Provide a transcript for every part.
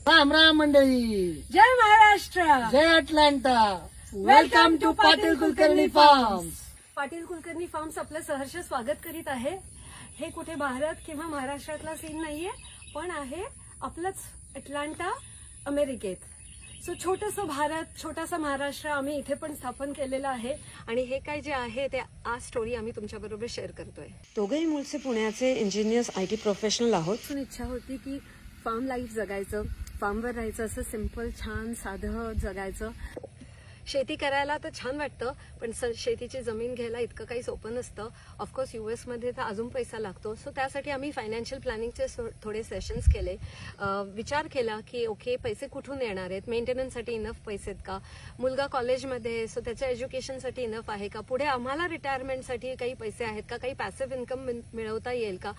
राम राम मंडळी. जय महाराष्ट्र. जय Atlanta. Welcome to Patil Kulkarni farms. Patil Kulkarni farms आपलं सहर्ष स्वागत करीत आहे. हे कुठे भारत किंवा महाराष्ट्रातला सीन नाहीये, पण आहे आपलंच अटलांटा, अमेरिकेत. सो छोटंसं भारत, छोटासा महाराष्ट्र आम्ही इथे पण स्थापन केलेलं आहे. आणि हे काय जे आहे ते आज स्टोरी आम्ही तुमच्याबरोबर शेअर करतोय. दोघेही मूळचे पुण्याचे इंजिनियर्स, IT प्रोफेशनल आहोत. इच्छा होती की फार्म लाईफ जगायचं, फार्मवर राहायचं, असं सिंपल छान साधं जगायचं. शेती करायला तर छान वाटतं, पण शेतीची जमीन घ्यायला इतकं काही सोपं नसतं. ऑफकोर्स US मध्ये तर अजून पैसा लागतो. सो त्यासाठी आम्ही फायनान्शियल प्लॅनिंगचे थोडे सेशन्स केले. विचार केला की ओके, पैसे कुठून येणार आहेत, मेंटेनन्ससाठी इनफ पैसे आहेत का, मुलगा कॉलेजमध्ये सो त्याच्या एज्युकेशनसाठी इनफ आहे का, पुढे आम्हाला रिटायरमेंटसाठी काही पैसे आहेत का, काही पॅसिव्ह इन्कम मिळवता येईल का.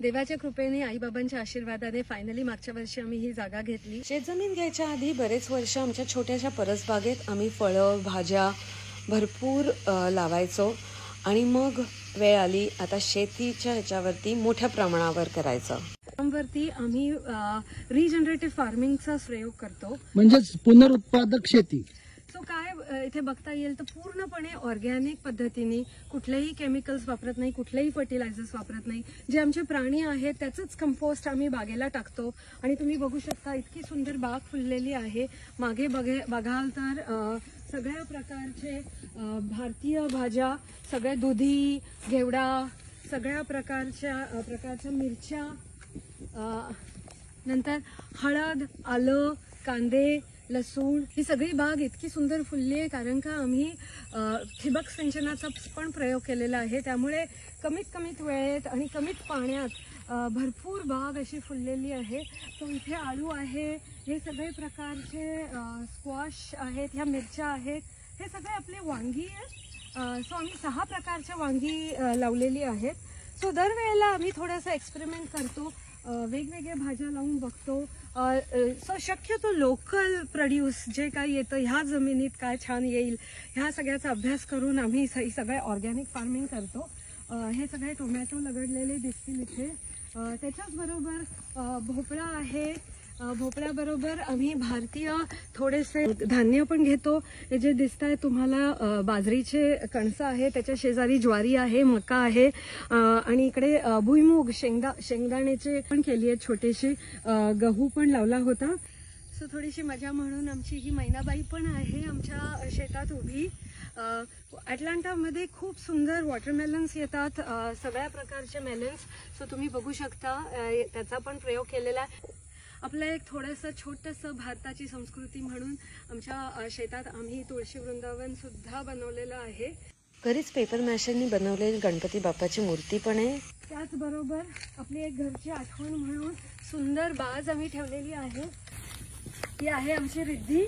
देवाच्या कृपेने, आईबाबांच्या आशीर्वादाने फायनली मागच्या वर्षी आम्ही ही जागा घेतली. शेतजमीन घ्यायच्या आधी बरेच वर्ष आमच्या छोट्याशा परसबागेत आम्ही फळं, भाज्या भरपूर लावायचो. आणि मग वेळ आली आता शेतीच्या ह्याच्यावरती मोठ्या प्रमाणावर करायचं. फार्मवरती आम्ही रिजनरेटिव्ह फार्मिंगचा प्रयोग करतो, म्हणजेच पुनरुत्पादक शेती. सो काय इथे बघता येईल तर पूर्णपणे ऑर्गॅनिक पद्धतीने, कुठलेही केमिकल्स वापरत नाही, कुठलेही फर्टिलायझर्स वापरत नाही. जे आमचे प्राणी आहेत त्याचंच कंपोस्ट आम्ही बागेला टाकतो. आणि तुम्ही बघू शकता इतकी सुंदर बाग फुललेली आहे. मागे बघाल तर सगळ्या प्रकारचे भारतीय भाज्या, सगळ्या दुधी, घेवडा, सगळ्या प्रकारच्या मिरच्या, नंतर हळद, आलं, कांदे, लसूण, ही सगळी बाग इतकी सुंदर फुलली आहे कारण का आम्ही ठिबक सिंचनाचा पण प्रयोग केलेला आहे. त्यामुळे कमीत वेळेत आणि कमीत पाण्यात भरपूर बाग अशी फुललेली आहे. तो इथे आळू आहे, हे सगळे प्रकारचे स्क्वॉश आहेत, ह्या मिरच्या आहेत, हे सगळे आपले वांगी आहेत. सो आम्ही 6 प्रकारच्या वांगी लावलेली आहेत. सो दरवेळेला आम्ही थोडासा एक्सपेरिमेंट करतो, वेगवेगळ्या भाज्या लावून बघतो. सो शक्यतो लोकल प्रोड्यूस जे काही येतं ह्या जमिनीत काय छान येईल ह्या सगळ्याचा अभ्यास करून आम्ही सगळे ऑर्गॅनिक फार्मिंग करतो. हे सगळे टोमॅटो लगडलेले दिसतील इथे. त्याच्याच बरोबर भोपळा आहे. भोपळ्याबरोबर आम्ही भारतीय थोडेसे धान्य पण घेतो. हे जे दिसत आहे तुम्हाला बाजरीचे कणसं आहे, त्याच्या शेजारी ज्वारी आहे, मका आहे, आणि इकडे भुईमूग, शेंगदाण्याचे पण केली आहेत छोटेशी. गहू पण लावला होता. सो थोडीशी मजा म्हणून आमची ही मैनाबाई पण आहे आमच्या शेतात उभी. अटलांटामध्ये खूप सुंदर वॉटरमेलन्स येतात, सगळ्या प्रकारचे मेलन्स. सो तुम्ही बघू शकता त्याचा पण प्रयोग केलेला आहे. आपलं एक थोडंसं छोटंसं भारताची संस्कृती म्हणून आमच्या शेतात आम्ही तुळशी वृंदावन सुद्धा बनवलेलं आहे. घरीच पेपर मॅशरनी बनवलेली गणपती बाप्पाची मूर्ती पण आहे. त्याचबरोबर आपली एक घरची आठवण म्हणून सुंदर बाज आम्ही ठेवलेली आहे. ही आहे आमची रिद्धी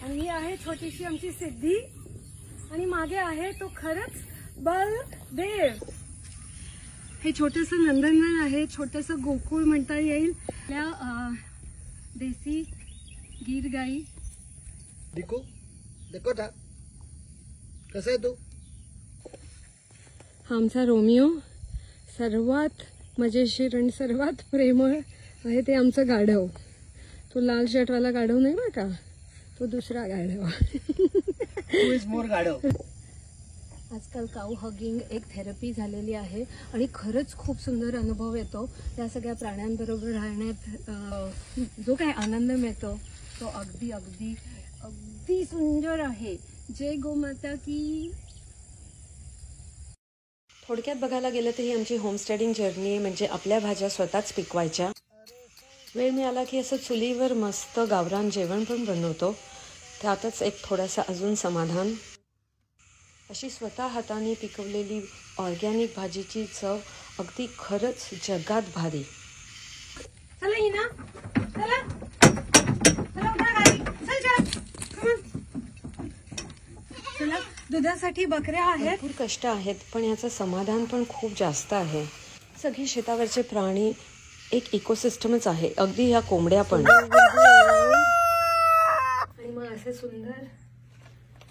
आणि ही आहे छोटीशी आमची सिद्धी. आणि मागे आहे तो खरंच बलदेव. हे छोटंसं नंदनवन आहे, छोटंसं गोकुळ म्हणता येईल. आपल्या देसी गीर गाई. देखो था कसं आहे तू. हा आमचा रोमिओ, सर्वात मजेशीर आणि सर्वात प्रेमळ आहे ते आमचं गाढव. तो लाल शर्टवाला गाढव नाही बरं का, तो दुसरा गाढव. मोर गाढव. आजकाल काऊ हगिंग एक थेरपी झालेली आहे आणि खरंच खूप सुंदर अनुभव येतो. त्या सगळ्या प्राण्यांबरोबर राहण्यात जो काही आनंद मिळतो तो अगदी अगदी अगदी सुंदर आहे. जय गोमाता की. थोडक्यात बघायला गेलं तर ही आमची होमस्टेडिंग जर्नी आहे. म्हणजे आपल्या भाज्या स्वतःच पिकवायच्या. वेळ मिळाला की असं चुलीवर मस्त गावरान जेवण पण बनवतो. त्यातच एक थोडासा अजून समाधान. अशी स्वतः हाताने पिकवलेली ऑर्गॅनिक भाजीची चव अगदी खरंच जगात भारी. चला हिना, चला चला उठा गाडी, चला. दुधासाठी बकऱ्या आहेत. भरपूर कष्ट आहेत पण याचं समाधान पण खूप जास्त आहे. सगळी शेतावरचे प्राणी एक इकोसिस्टमच आहे, अगदी ह्या कोंबड्या पण. आणि मग असे सुंदर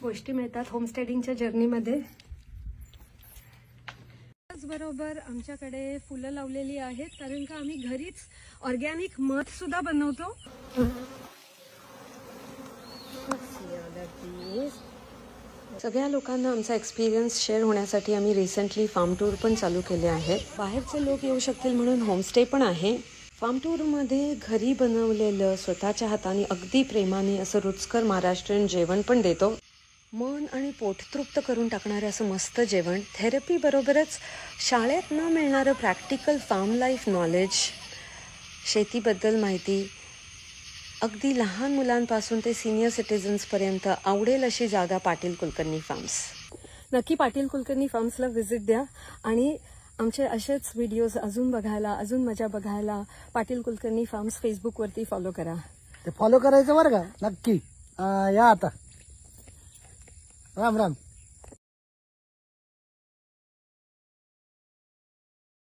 गोष्टी मिळतात होमस्टेडिंगच्या जर्नीमध्ये. त्याचबरोबर आमच्याकडे फुलं लावलेली आहेत, कारण का आम्ही घरीच ऑर्गॅनिक मध सुद्धा बनवतो. सगळ्या लोकांना आमचा एक्सपिरियन्स शेअर होण्यासाठी आम्ही रिसेंटली फार्म टूर पण चालू केले आहेत. बाहेरचे लोक येऊ शकतील म्हणून होमस्टे पण आहे. फार्म टूरमध्ये घरी बनवलेलं स्वतःच्या हाताने अगदी प्रेमाने असं रुचकर महाराष्ट्रीयन जेवण पण देतो. मन आणि पोट तृप्त करून टाकणारं असं मस्त जेवण, थेरपी बरोबरच शाळेत न मिळणारं प्रॅक्टिकल फार्म लाईफ नॉलेज, शेतीबद्दल माहिती, अगदी लहान मुलांपासून ते सिनियर सिटिझन्सपर्यंत आवडेल अशी जागा पाटील कुलकर्णी फार्म्स. नक्की पाटील कुलकर्णी फार्म्सला व्हिजिट द्या आणि आमचे असेच व्हिडिओज अजून बघायला, अजून मजा बघायला पाटील कुलकर्णी फार्म्स फेसबुकवरती फॉलो करा. ते फॉलो करायचं बरं का, नक्की. या आता. राम राम.